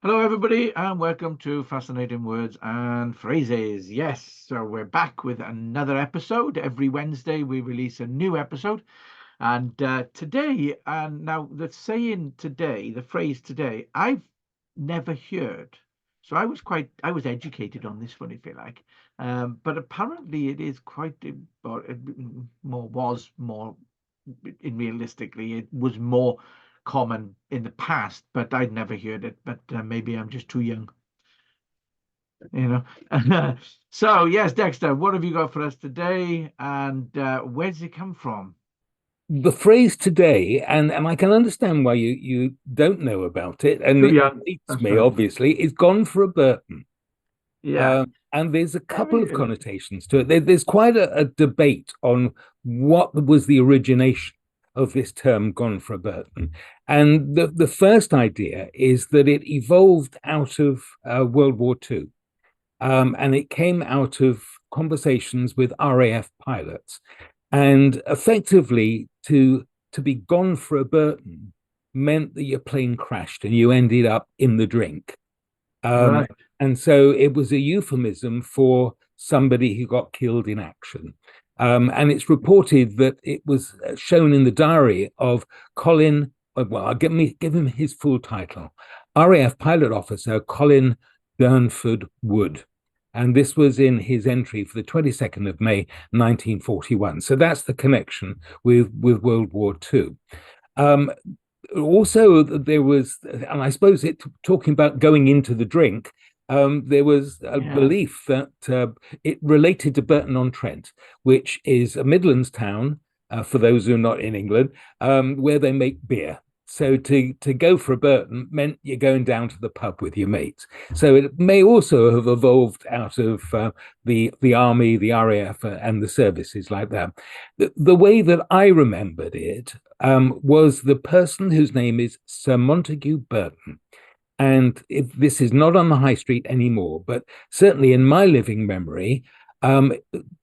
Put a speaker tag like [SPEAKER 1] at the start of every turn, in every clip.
[SPEAKER 1] Hello, everybody, and welcome to Fascinating Words and Phrases. Yes, so we're back with another episode. Every Wednesday, we release a new episode. And today, and now the saying today, the phrase today, I've never heard. So I was educated on this one, if you like. But apparently, it is quite, or it was more realistically, it was more common in the past, but I'd never heard it. But maybe I'm just too young, you know. So yes, Dexter, what have you got for us today, and where does it come from?
[SPEAKER 2] The phrase today, and I can understand why you don't know about it, and
[SPEAKER 1] Too
[SPEAKER 2] it
[SPEAKER 1] young.
[SPEAKER 2] beats
[SPEAKER 1] That's
[SPEAKER 2] me,
[SPEAKER 1] right.
[SPEAKER 2] obviously, is gone for a Burton.
[SPEAKER 1] Yeah.
[SPEAKER 2] And there's a
[SPEAKER 1] Never
[SPEAKER 2] couple of
[SPEAKER 1] heard of it.
[SPEAKER 2] connotations to it. There's quite a debate on what was the origination of this term gone for a Burton. And the first idea is that it evolved out of World War II. And it came out of conversations with RAF pilots. And effectively, to be gone for a Burton meant that your plane crashed and you ended up in the drink. Um,
[SPEAKER 1] Right.
[SPEAKER 2] and so it was a euphemism for somebody who got killed in action. And it's reported that it was shown in the diary of Colin. Well, I'll give him his full title: RAF Pilot Officer Colin Burnford Wood. And this was in his entry for the 22nd of May, 1941. So that's the connection with World War II. Um, Also, there was, and I suppose it talking about going into the drink, there was a
[SPEAKER 1] Yeah.
[SPEAKER 2] belief that it related to Burton-on-Trent, which is a Midlands town, for those who are not in England, where they make beer. So to go for a Burton meant you're going down to the pub with your mates. So it may also have evolved out of the army, the RAF, and the services like that. The way that I remembered it was the person whose name is Sir Montague Burton. And if this is not on the high street anymore, but certainly in my living memory, um,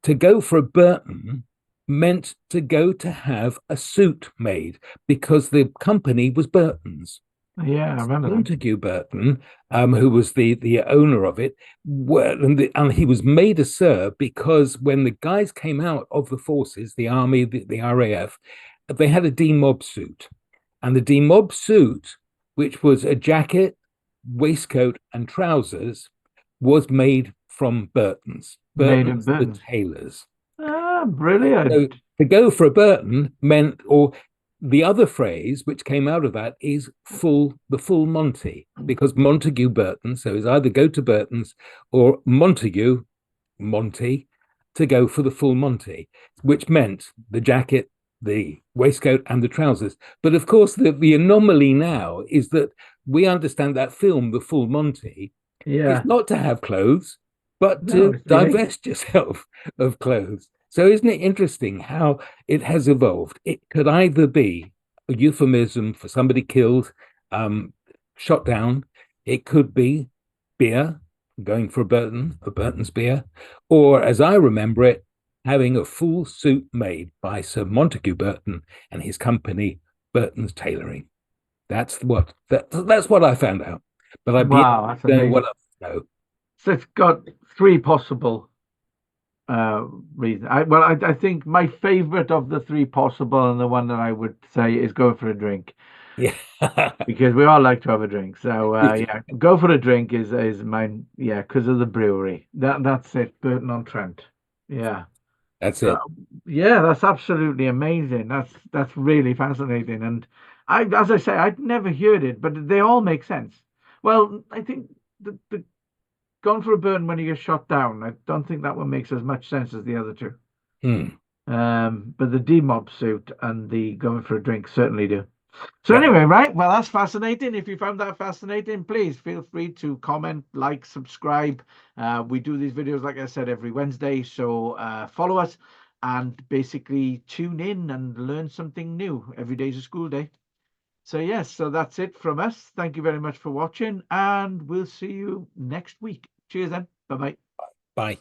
[SPEAKER 2] to go for a Burton meant to go to have a suit made because the company was Burton's.
[SPEAKER 1] Yeah, I remember that.
[SPEAKER 2] Montague Burton, who was the owner of it, and he was made a sir because when the guys came out of the forces, the army, the RAF, they had a demob suit, and the demob suit, which was a jacket, waistcoat, and trousers, was made from Burton's.
[SPEAKER 1] Made in
[SPEAKER 2] Burton's, the
[SPEAKER 1] Burton.
[SPEAKER 2] tailors.
[SPEAKER 1] Ah, brilliant.
[SPEAKER 2] So to go for a Burton meant, or the other phrase which came out of that is the full Monty, because Montague Burton, so it's either go to Burton's or Montague, Monty, to go for the full Monty, which meant the jacket, the waistcoat, and the trousers. But of course, the anomaly now is that we understand that film, The Full Monty,
[SPEAKER 1] Yeah.
[SPEAKER 2] it's not to have clothes, but
[SPEAKER 1] No,
[SPEAKER 2] to
[SPEAKER 1] it's really.
[SPEAKER 2] divest yourself of clothes. So, isn't it interesting how it has evolved? It could either be a euphemism for somebody killed, um, shot down. It could be beer, going for a Burton's beer, or as I remember it, having a full suit made by Sir Montague Burton and his company, Burton's Tailoring. That's what I found out. But I'd be
[SPEAKER 1] Wow, that's
[SPEAKER 2] don't know what
[SPEAKER 1] amazing.
[SPEAKER 2] else to know.
[SPEAKER 1] So it's got three possible uh reasons. I think my favorite of the three possible, and the one that I would say, is go for a drink,
[SPEAKER 2] Yeah.
[SPEAKER 1] because we all like to have a drink. So yeah, go for a drink is mine. Yeah, because of the brewery. That's it. Burton-on-Trent. Yeah.
[SPEAKER 2] That's
[SPEAKER 1] So
[SPEAKER 2] it.
[SPEAKER 1] yeah, that's absolutely amazing. That's really fascinating. And as I say, I'd never heard it, but they all make sense. Well, I think the gone for a burn when you get shot down. I don't think that one makes as much sense as the other two.
[SPEAKER 2] Hmm.
[SPEAKER 1] But the demob suit and the going for a drink certainly do. So
[SPEAKER 2] Yeah.
[SPEAKER 1] anyway, right. Well, that's fascinating. If you found that fascinating, please feel free to comment, like, subscribe. We do these videos, like I said, every Wednesday. So follow us and basically tune in and learn something new. Every day's a school day. So yes, so that's it from us. Thank you very much for watching, and we'll see you next week. Cheers then. Bye bye.
[SPEAKER 2] Bye.